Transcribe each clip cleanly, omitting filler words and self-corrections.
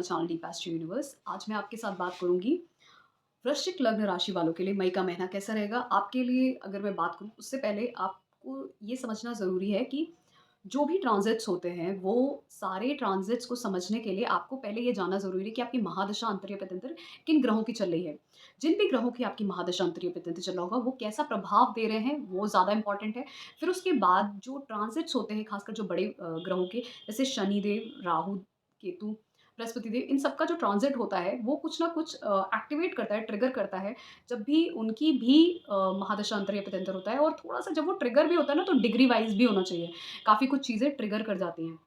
Channel D past universe. आज मैं आपके साथ बात करूंगी वृश्चिक लग्न राशि वालों के लिए मई का महीना कैसा रहेगा आपके लिए। अगर मैं बात करूं उससे पहले आपको ये समझना ज़रूरी है कि जो भी ट्रांजिट्स होते हैं वो सारे ट्रांजिट्स को समझने के लिए आपको पहले ये जानना ज़रूरी है कि आपकी महादशा अंतर्य प्रत्यंतर किन ग्रहों की चल रही है। जिन भी ग्रहों की आपकी महादशा अंतर्य प्रत्यंतर चल रहा होगा वो कैसा प्रभाव दे रहे हैं वो ज़्यादा इंपॉर्टेंट है। फिर उसके बाद जो ट्रांजिट्स होते हैं खासकर जो बड़े ग्रहों के, जैसे शनिदेव, राहु, केतु, बृहस्पति देव, इन सबका जो ट्रांजिट होता है वो कुछ ना कुछ एक्टिवेट करता है, ट्रिगर करता है। जब भी उनकी भी महादशा अंतर्य प्रत्यंतर होता है, और थोड़ा-सा जब वो ट्रिगर भी होता है ना तो डिग्री वाइज़ भी होना चाहिए। काफ़ी कुछ चीज़ें ट्रिगर कर जाती हैं।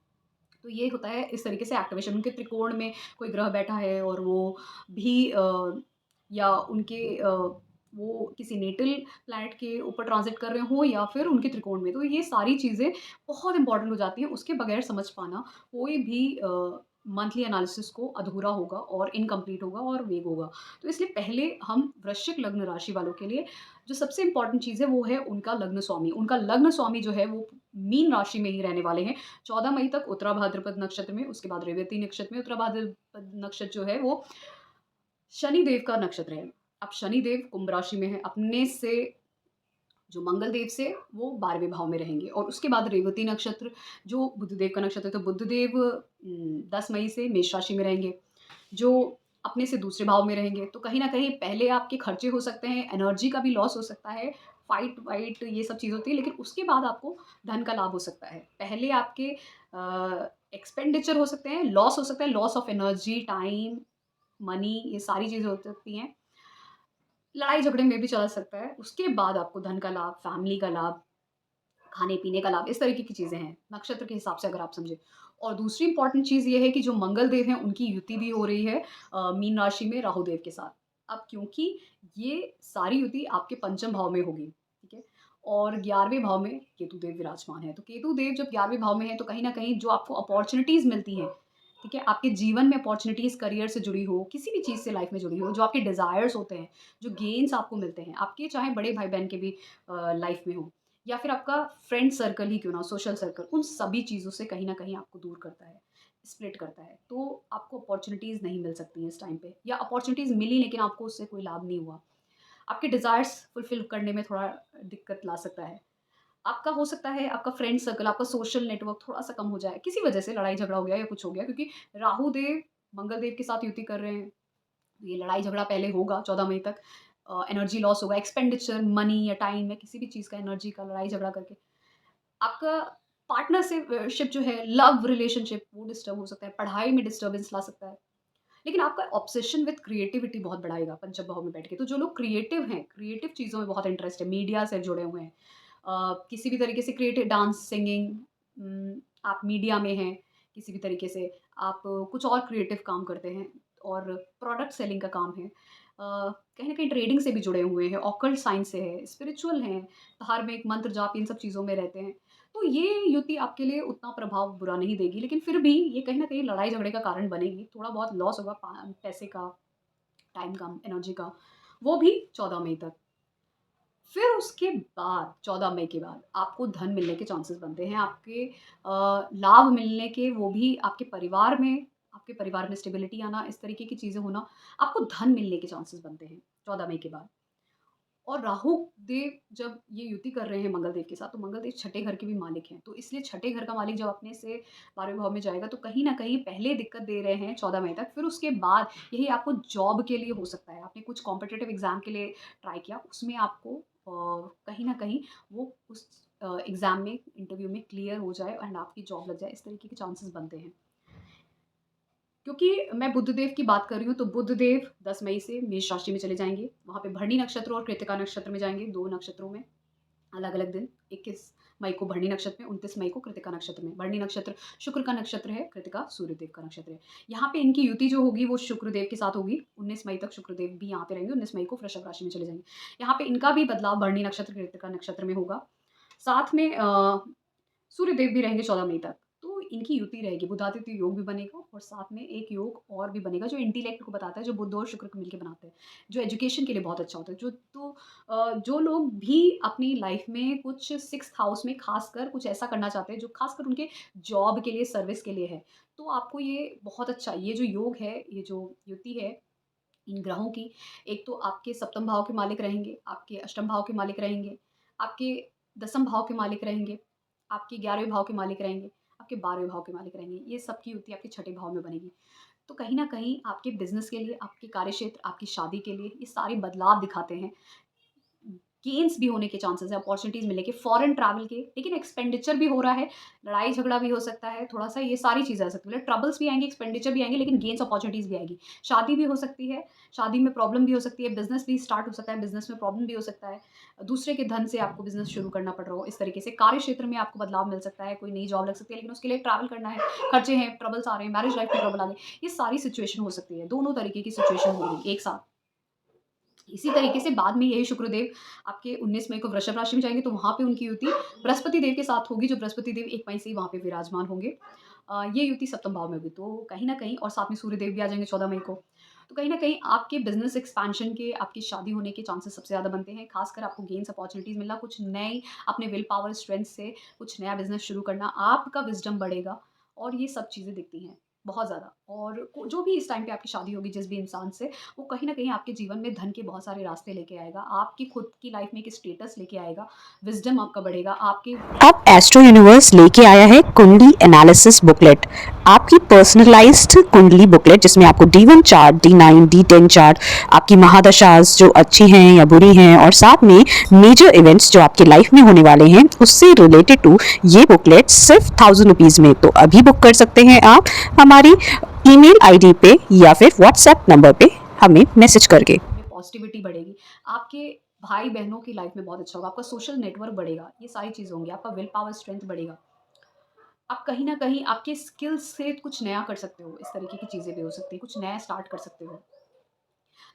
तो ये होता है इस तरीके से एक्टिवेशन। उनके त्रिकोण में कोई ग्रह बैठा है और वो भी या उनके वो किसी नेटल प्लैनेट के ऊपर ट्रांज़िट कर रहे हों या फिर उनके त्रिकोण में। तो ये सारी चीज़ें बहुत इम्पोर्टेंट हो जाती हैं। उसके बगैर समझ पाना कोई भी मंथली एनालिसिस को अधूरा होगा और इनकम्प्लीट होगा और वेग होगा। तो इसलिए पहले हम वृश्चिक लग्न राशि वालों के लिए जो सबसे इम्पोर्टेंट चीज़ है वो है उनका लग्न स्वामी। उनका लग्न स्वामी जो है वो मीन राशि में ही रहने वाले हैं 14 मई तक उत्तरा भाद्रपद नक्षत्र में। उसके बाद रेवती नक्षत्र में। उत्तरा भाद्रपद नक्षत्र जो है वो शनि देव का नक्षत्र है। अब शनि देव कुंभ राशि में है, अपने से जो मंगल देव से वो 12वें भाव में रहेंगे। और उसके बाद रेवती नक्षत्र जो बुध देव का नक्षत्र है, तो बुध देव 10 मई से मेष राशि में रहेंगे, जो अपने से दूसरे भाव में रहेंगे। तो कहीं न कहीं पहले आपके खर्चे हो सकते हैं, एनर्जी का भी लॉस हो सकता है, फाइट-वाइट ये सब चीज़ होती है, लेकिन उसके बाद आपको धन का लाभ हो सकता है। पहले आपके एक्सपेंडिचर हो सकते हैं, लॉस हो सकता है, loss of energy, time, money, ये सारी चीज़ें हो सकती हैं। लड़ाई झगड़े में भी चल सकता है। उसके बाद आपको धन का लाभ, फैमिली का लाभ, खाने-पीने का लाभ, इस तरीके की चीज़ें हैं, नक्षत्र के हिसाब से अगर आप समझें। और दूसरी इम्पोर्टेंट चीज़ ये है कि जो मंगल देव हैं, उनकी युति भी हो रही है मीन राशि में राहु देव के साथ। अब क्योंकि ये सारी युति आपके पंचम भाव में होगी, ठीक है? और 11वें भाव में केतु देव विराजमान है। तो केतु देव जब 11वें भाव में है, तो कहीं न कहीं जो आपको अपॉर्च्युनिटीज़ मिलती हैं, ठीक है? आपके जीवन में अपॉर्च्युनिटीज़ करियर से जुड़ी हो, किसी भी चीज़ से लाइफ़ में जुड़ी हो, जो आपके डिज़ायर्स होते हैं, जो गेन्स आपको मिलते हैं, आपके चाहे बड़े भाई-बहन के भी लाइफ़ में हो, या फिर आपका फ्रेंड सर्कल ही क्यों ना हो, सोशल सर्कल, उन सभी चीज़ों से कहीं न कहीं आपको दूर करता है, स्प्लिट करता है। तो आपको अपॉर्च्युनिटीज़ नहीं मिल सकती हैं इस टाइम पे, या अपॉर्च्युनिटीज़ मिली लेकिन आपको उससे कोई लाभ नहीं हुआ। आपके डिज़ायर्स फुलफ़िल करने में थोड़ा दिक्कत ला सकता है। आपका हो सकता है आपका फ्रेंड सर्कल, आपका सोशल नेटवर्क थोड़ा-सा कम हो जाए, किसी वजह से लड़ाई झगड़ा हो गया या कुछ हो गया, क्योंकि राहु देव मंगल देव के साथ युति कर रहे हैं। ये लड़ाई झगड़ा पहले होगा 14 मई तक। एनर्जी लॉस होगा, एक्सपेंडिचर मनी या टाइम या किसी भी चीज़ का, एनर्जी का लड़ाई झगड़ा करके। आपका पार्टनर से शिप जो है, लव रिलेशनशिप, वो डिस्टर्ब हो सकता है, पढ़ाई में डिस्टर्बेंस ला सकता है। लेकिन आपका ऑब्सेशन विथ क्रिएटिविटी बहुत बढ़ाएगा पंचम भाव में बैठ के। तो जो लोग क्रिएटिव हैं, क्रिएटिव चीज़ों में बहुत इंटरेस्ट है, मीडिया से जुड़े हुए हैं, किसी भी तरीके से क्रिएटिव डांस, सिंगिंग, आप मीडिया में हैं, किसी भी तरीके से आप कुछ और क्रिएटिव काम करते हैं और प्रोडक्ट सेलिंग का काम है। कहीं न कहीं ट्रेडिंग से भी जुड़े हुए हैं, ऑकल्ट साइंस से है, स्पिरिचुअल हैं, धार्मिक मंत्र जाप इन सब चीज़ों में रहते हैं। तो ये युति आपके लिए उतना प्रभाव बुरा नहीं देगी, लेकिन फिर भी ये कहीं न कहीं लड़ाई झगड़े का कारण बनेगी। थोड़ा बहुत लॉस होगा पैसे का, टाइम का, एनर्जी का, वो भी 14 मई तक। फिर उसके बाद 14 मई के बाद आपको धन मिलने के चांसेस बनते हैं। आपके लाभ मिलने के, वो भी आपके परिवार में स्टेबिलिटी आना, इस तरीके की चीज़ें होना, आपको धन मिलने के चांसेस बनते हैं 14 मई के बाद। और राहु देव जब ये युति कर रहे हैं मंगल देव के साथ, तो मंगल देव छठे घर के भी मालिक हैं। तो इसलिए छठे घर का मालिक जब अपने से 12वें भाव में जाएगा, तो कहीं न कहीं पहले दिक्कत दे रहे हैं 14 मई तक, फिर उसके बाद यही आपको जॉब के लिए हो सकता है। आपने कुछ कॉम्पिटिटिव एग्ज़ाम के लिए ट्राई किया, उसमें आपको कहीं न कहीं वो उस एग्ज़ाम में, इंटरव्यू में क्लियर हो जाए एंड आपकी जॉब लग जाए, इस तरीके के चांसेस बनते हैं। क्योंकि मैं बुधदेव की बात कर रही हूँ, तो बुधदेव 10 मई से मेष राशि में चले जाएँगे। वहाँ पे भरणी नक्षत्र और कृत्तिका नक्षत्र में जाएँगे, 2 नक्षत्रों में, अलग-अलग दिन। 21 मई को भरणी नक्षत्र में, 29 मई को कृत्तिका नक्षत्र में। भरणी नक्षत्र शुक्र का नक्षत्र है, कृत्तिका सूर्यदेव का नक्षत्र है। यहाँ पे इनकी युति जो होगी वो शुक्रदेव के साथ होगी। 19 मई तक शुक्रदेव भी यहाँ पे रहेंगे, 19 मई को वृषभ राशि में चले जाएँगे। यहाँ पे इनका भी बदलाव भरणी नक्षत्र, कृत्तिका नक्षत्र में होगा। साथ में सूर्यदेव भी रहेंगे 14 मई तक। तो इनकी युति रहेगी, बुधादित्य योग भी बनेगा और साथ में एक योग और भी बनेगा जो इंटेलेक्ट को बताता है, जो बुध और शुक्र को मिलके बनाते हैं, जो एजुकेशन के लिए बहुत अच्छा होता है। जो लोग भी अपनी लाइफ में कुछ 6th हाउस में खासकर कुछ ऐसा करना चाहते हैं जो खासकर उनके जॉब के लिए, सर्विस के लिए है, तो आपको ये बहुत अच्छा ये जो योग है, ये जो युति है इन ग्रहों की, एक तो आपके सप्तम भाव के मालिक रहेंगे, आपके अष्टम भाव के मालिक रहेंगे, आपके दसम भाव के मालिक रहेंगे, आपके 11वें भाव के मालिक रहेंगे, आपके 12वें भाव के मालिक रहेंगे। ये सबकी युति आपके छठे भाव में बनेगी। तो कहीं न कहीं आपके बिज़नेस के लिए, आपके कार्यक्षेत्र, आपकी शादी के लिए ये सारे बदलाव दिखाते हैं। गेन्स भी होने के चांसेस है, अपॉर्चुनिटीज़ मिलेंगे, फॉरेन ट्रैवल के, लेकिन एक्सपेंडिचर भी हो रहा है, लड़ाई-झगड़ा भी हो सकता है, थोड़ा-सा ये सारी चीज़ें आ सकती हैं। मतलब ट्रबल्स भी आएँगे, एक्सपेंडिचर भी आएँगे, लेकिन गेन्स अपॉर्चुनिटीज़ भी आएगी। शादी भी हो सकती है, शादी में प्रॉब्लम भी हो सकती है, बिज़नेस भी स्टार्ट हो सकता है, बिज़नेस में प्रॉब्लम भी हो सकता है, दूसरे के धन से आपको बिज़नेस शुरू करना पड़ रहा हो, इस तरीके से। कार्यक्षेत्र में आपको बदलाव मिल सकता है, कोई नई जॉब लग सकती है, लेकिन उसके लिए ट्रैवल करना है, खर्चे हैं, ट्रबल्स आ रहे हैं, मैरिज लाइफ़ में ट्रबल आ गए। ये सारी सिचुएशन हो सकती है, दोनों तरीके की सिचुएशन हो रही है एक साथ। इसी तरीके से बाद में यही शुक्रदेव आपके 19 मई को वृषभ राशि में जाएँगे, तो वहाँ पे उनकी युति बृहस्पति देव के साथ होगी, जो बृहस्पति देव 1 मई से ही वहाँ पे विराजमान होंगे। ये युति सप्तम भाव में होगी, तो कहीं न कहीं और साथ में सूर्यदेव भी आ जाएँगे 14 मई को। तो कहीं न कहीं आपके बिज़नेस एक्सपेंशन के, आपकी शादी होने के चांसेस सबसे ज़्यादा बनते हैं, खासकर आपको गेन्स अपॉर्च्युनिटीज़ मिलना, कुछ नई अपने विल पावर स्ट्रेंथ से कुछ नया बिज़नेस शुरू करना, आपका विज़डम बढ़ेगा और ये सब चीज़ें दिखती हैं, बहुत ज़्यादा। और को जो भी इस टाइम पे आपकी शादी होगी जिस भी इंसान से, वो कहीं न कहीं आपके जीवन में धन के बहुत सारे रास्ते लेके आएगा, आपकी खुद की लाइफ में एक स्टेटस लेके आएगा, विज़डम आपका बढ़ेगा, आपके अब एस्ट्रो यूनिवर्स लेके आया है कुंडली एनालिसिस बुकलेट, आपकी पर्सनलाइज्ड कुंडली बुकलेट, जिसमें आपको D1 chart, D9, D10 chart, आपकी महादशास जो अच्छी हैं या बुरी हैं, और साथ में मेजर इवेंट्स जो आपकी लाइफ में होने वाले हैं उससे रिलेटेड टू ये बुकलेट सिर्फ 1000 रुपीज़ में। तो अभी बुक कर सकते हैं आप हमारी ईमेल आईडी पे या फिर व्हाट्सएप नंबर पे हमें मैसेज करके। में पॉजिटिविटी बढ़ेगी, आपके भाई-बहनों की लाइफ में बहुत अच्छा होगा, आपका सोशल नेटवर्क बढ़ेगा, ये सारी चीज़ें होंगी, आपका विल पावर स्ट्रेंथ बढ़ेगा। आप कहीं न कहीं आपके स्किल्स से कुछ नया कर सकते हो, इस तरीके की चीज़ें भी हो सकती हैं, कुछ नया स्टार्ट कर सकते हो।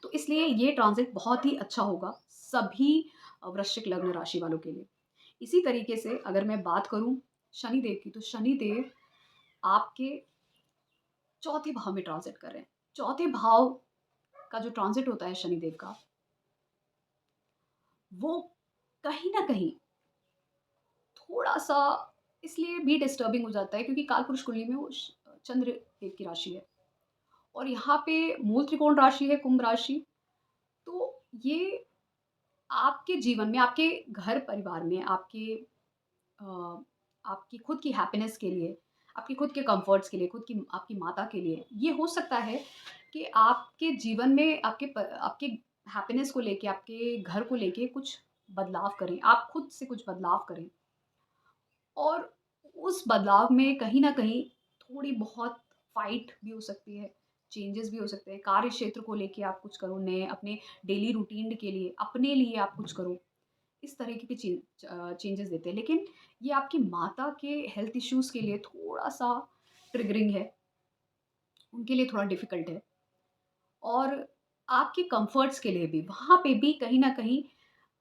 तो इसलिए ये ट्रांज़िट बहुत ही अच्छा होगा सभी वृश्चिक लग्न राशि वालों के लिए। इसी तरीके से अगर मैं बात करूँ शनिदेव की, तो शनिदेव आपके चौथे भाव में ट्रांज़िट कर रहे हैं। चौथे भाव का जो ट्रांज़िट होता है शनिदेव का, वो कहीं न कहीं थोड़ा-सा इसलिए भी डिस्टर्बिंग हो जाता है क्योंकि कालपुरुष कुंडली में वो चंद्र देव की राशि है और यहाँ पे मूल त्रिकोण राशि है कुंभ राशि। तो ये आपके जीवन में, आपके घर परिवार में, अ, आपकी खुद की हैप्पीनेस के लिए, आपके खुद के कम्फर्ट्स के लिए, खुद की आपकी माता के लिए, ये हो सकता है कि आपके जीवन में आपके हैप्पीनेस को लेके, आपके घर को लेके कुछ बदलाव करें। आप खुद से कुछ बदलाव करें और उस बदलाव में कहीं न कहीं थोड़ी बहुत फाइट भी हो सकती है, चेंजेस भी हो सकते हैं। कार्य क्षेत्र को लेके आप कुछ करो, नए अपने डेली रूटीन के लिए, अपने लिए आप कुछ करो। इस तरह के भी चेंजेस देते हैं। लेकिन ये आपकी माता के हेल्थ इश्यूज़ के लिए थोड़ा-सा ट्रिगरिंग है, उनके लिए थोड़ा डिफ़िकल्ट है और आपके कम्फ़र्ट्स के लिए भी, वहाँ पे भी कहीं न कहीं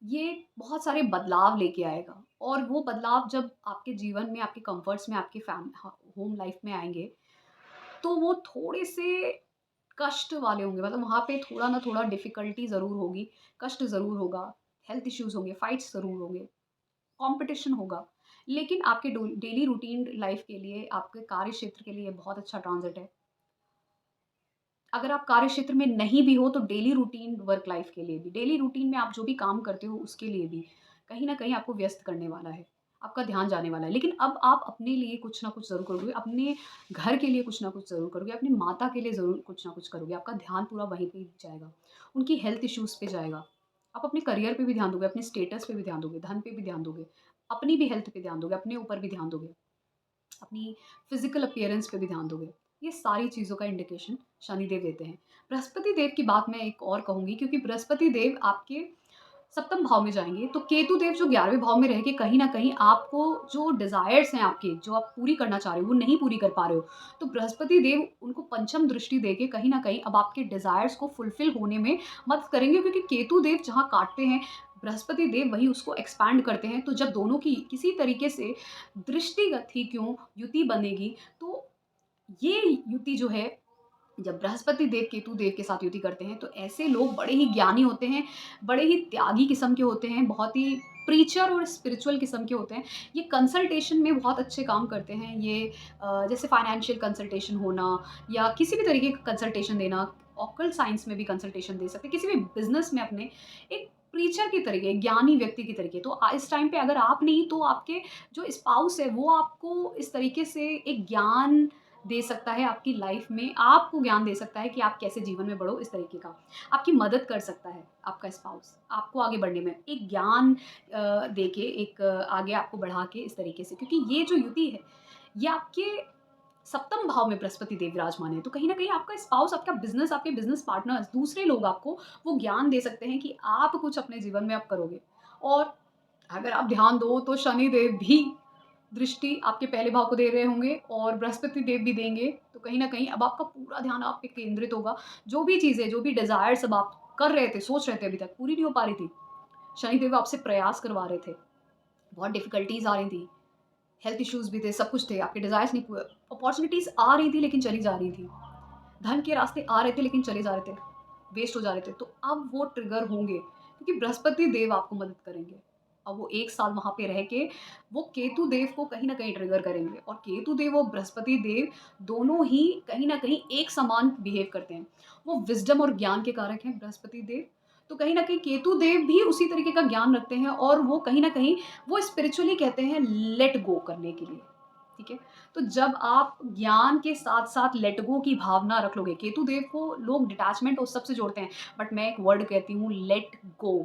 ये बहुत सारे बदलाव लेके आएगा और वो बदलाव जब आपके जीवन में, आपके कम्फ़र्ट्स में, आपके होम लाइफ़ में आएँगे, तो वो थोड़े-से कष्ट वाले होंगे। मतलब वहाँ पे थोड़ा ना थोड़ा डिफ़िकल्टी ज़रूर होगी, कष्ट ज़रूर होगा, हेल्थ इश्यूज़ होंगे, फाइट्स ज़रूर होंगे। कॉम्पिटिशन होगा। लेकिन आपके डेली रूटीन लाइफ़ के लिए, आपके कार्य क्षेत्र के लिए बहुत अच्छा ट्रांज़िट है। अगर आप कार्य क्षेत्र में नहीं भी हो तो डेली रूटीन वर्क लाइफ़ के लिए भी, डेली रूटीन में आप जो भी काम करते हो उसके लिए भी, कहीं न कहीं आपको व्यस्त करने वाला है। आपका ध्यान जाने वाला है। लेकिन अब आप अपने लिए कुछ ना कुछ ज़रूर करोगे, अपने घर के लिए कुछ ना कुछ ज़रूर करोगे, अपनी माता के लिए ज़रूर कुछ ना कुछ करोगे। आपका ध्यान पूरा वहीं पे जाएगा। उनकी हेल्थ इश्यूज़ पे जाएगा। आप अपने करियर पे भी ध्यान दोगे, अपने स्टेटस पे भी ध्यान दोगे, धन पे भी ध्यान दोगे, अपनी भी हेल्थ पे ध्यान दोगे, अपने ऊपर भी ध्यान दोगे। अपनी फिज़िकल अपीयरेंस पे भी ध्यान दोगे। ये सारी चीज़ों का इंडिकेशन शनिदेव देते हैं। बृहस्पति देव की बात मैं एक और कहूँगी क्योंकि बृहस्पति देव आपके सप्तम भाव में जाएँगे, तो केतु देव जो 11वें भाव में रह के कहीं न कहीं आपको जो डिज़ायर्स हैं आपके, जो आप पूरी करना चाह रहे हो, वो नहीं पूरी कर पा रहे हो। तो बृहस्पति देव उनको पंचम दृष्टि देके कहीं न कहीं अब आपके डिज़ायर्स को फुलफ़िल होने में मदद करेंगे क्योंकि केतु देव जहाँ काटते हैं, बृहस्पति देव वही उसको एक्सपैंड करते हैं। तो जब दोनों की किसी तरीके से दृष्टिगत ही क्यों युति बनेगी, तो ये युति जो है, जब बृहस्पति देव केतु देव के साथ युति करते हैं तो ऐसे लोग बड़े ही ज्ञानी होते हैं, बड़े ही त्यागी किस्म के होते हैं, बहुत ही प्रीचर और स्पिरिचुअल किस्म के होते हैं। ये कंसल्टेशन में बहुत अच्छे काम करते हैं। ये जैसे फाइनेंशियल कंसल्टेशन होना या किसी भी तरीके का कंसल्टेशन देना, ऑकल्ट साइंस में भी कंसल्टेशन दे सकते हैं, किसी भी बिजनेस में अपने एक प्रीचर की तरीके, ज्ञानी व्यक्ति की तरीके। तो इस टाइम पे अगर आप नहीं तो आपके जो स्पाउस है वो आपको इस तरीके से एक ज्ञान दे सकता है, आपकी लाइफ में आपको ज्ञान दे सकता है कि आप कैसे जीवन में बढ़ो, इस तरीके का आपकी मदद कर सकता है। आपका स्पाउस आपको आगे बढ़ने में एक ज्ञान दे के एक आगे आपको बढ़ा के इस तरीके से, क्योंकि ये जो युति है ये आपके सप्तम भाव में बृहस्पति देव विराजमान है। तो कहीं ना कहीं आपका स्पाउस, आपका बिजनेस, आपके बिजनेस पार्टनर्स, दूसरे लोग आपको वो ज्ञान दे सकते हैं कि आप कुछ अपने जीवन में आप करोगे। और अगर आप ध्यान दो तो शनि देव भी दृष्टि आपके पहले भाव को दे रहे होंगे और बृहस्पति देव भी देंगे। तो कहीं न कहीं अब आपका पूरा ध्यान आप पे केंद्रित होगा। जो भी चीज़ें, जो भी डिज़ायर्स अब आप कर रहे थे, सोच रहे थे अभी तक, पूरी नहीं हो पा रही थी। शनि देव आपसे प्रयास करवा रहे थे। बहुत डिफ़िकल्टीज़ आ रही थी। हेल्थ इश्यूज़ भी थे, सब कुछ थे। आपके डिज़ायर्स नहीं पूरे, अपॉर्च्युनिटीज़ आ रही थी लेकिन चली जा रही थी। धन के रास्ते आ रहे थे लेकिन चले जा रहे थे, वेस्ट हो जा रहे थे। तो अब वो ट्रिगर होंगे क्योंकि बृहस्पति देव आपको मदद करेंगे। अब वो 1 साल वहाँ पे रह के वो केतु देव को कहीं न कहीं ट्रिगर करेंगे, और केतु देव और बृहस्पति देव दोनों ही कहीं न कहीं एक समान बिहेव करते हैं। वो विज़डम और ज्ञान के कारक हैं बृहस्पति देव। तो कहीं न कहीं केतु देव भी उसी तरीके का ज्ञान रखते हैं और वो कहीं न कहीं वो स्पिरिचुअली कहते हैं लेट गो करने के लिए। ठीक है? तो जब आप ज्ञान के साथ-साथ लेट गो की भावना रख लोगे, केतु देव को लोग डिटैचमेंट उस सब से जोड़ते हैं, बट मैं एक वर्ड कहती हूँ लेट गो।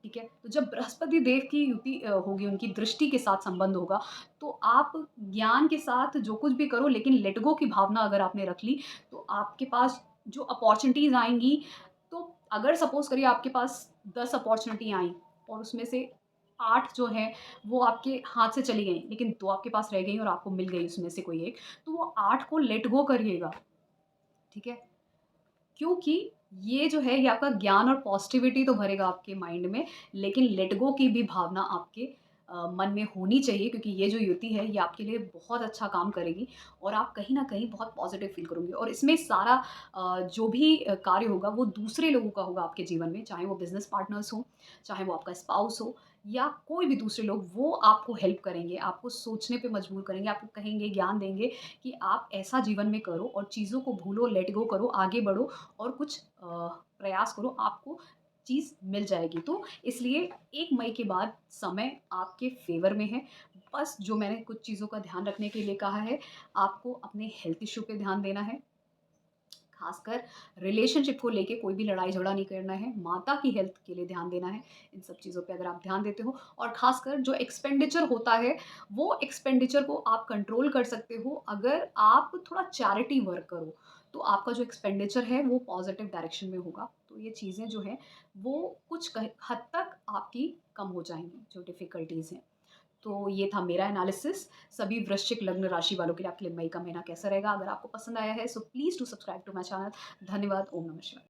ठीक है? तो जब बृहस्पति देव की युति होगी, उनकी दृष्टि के साथ संबंध होगा, तो आप ज्ञान के साथ जो कुछ भी करो लेकिन लेट गो की भावना अगर आपने रख ली, तो आपके पास जो अपॉर्च्युनिटीज़ आएँगी, तो अगर सपोज़ करिए आपके पास 10 अपॉर्च्युनिटी आई और उसमें से 8 जो हैं वो आपके हाथ से चली गईं, लेकिन 2 आपके पास रह गईं और आपको मिल गई उसमें से कोई एक, तो वो 8 को लेट गो करिएगा। ठीक है? क्योंकि ये जो है ये आपका ज्ञान और पॉजिटिविटी तो भरेगा आपके माइंड में, लेकिन लेट गो की भी भावना आपके मन में होनी चाहिए, क्योंकि ये जो युति है ये आपके लिए बहुत अच्छा काम करेगी और आप कहीं न कहीं बहुत पॉजिटिव फ़ील करोगे, और इसमें सारा जो भी कार्य होगा वो दूसरे लोगों का होगा आपके जीवन में, चाहे वो बिज़नेस पार्टनर्स हों, चाहे वो आपका स्पाउस हो या कोई भी दूसरे लोग, वो आपको हेल्प करेंगे, आपको सोचने पे मजबूर करेंगे, आपको कहेंगे, ज्ञान देंगे कि आप ऐसा जीवन में करो और चीज़ों को भूलो, लेट गो करो, आगे बढ़ो और कुछ प्रयास करो, आपको चीज़ मिल जाएगी। तो इसलिए 1 मई के बाद समय आपके फ़ेवर में है। बस जो मैंने कुछ चीज़ों का ध्यान रखने के लिए कहा है, आपको अपने हेल्थ इश्यू पे ध्यान देना है। खासकर रिलेशनशिप को लेके कोई भी लड़ाई झगड़ा नहीं करना है, माता की हेल्थ के लिए ध्यान देना है। इन सब चीज़ों पे अगर आप ध्यान देते हो, और खासकर जो एक्सपेंडिचर होता है, वो एक्सपेंडिचर को आप कंट्रोल कर सकते हो अगर आप थोड़ा चैरिटी वर्क करो। तो आपका जो एक्सपेंडिचर है वो पॉज़िटिव डायरेक्शन में होगा। तो ये चीज़ें जो हैं वो कुछ हद तक आपकी कम हो जाएँगी, जो डिफ़िकल्टीज़ हैं। तो ये था मेरा एनालिसिस सभी वृश्चिक लग्न राशि वालों के लिए आपके लिए मई का महीना कैसा रहेगा। अगर आपको पसंद आया है so please do subscribe to my channel. धन्यवाद। ओम नमः शिवाय।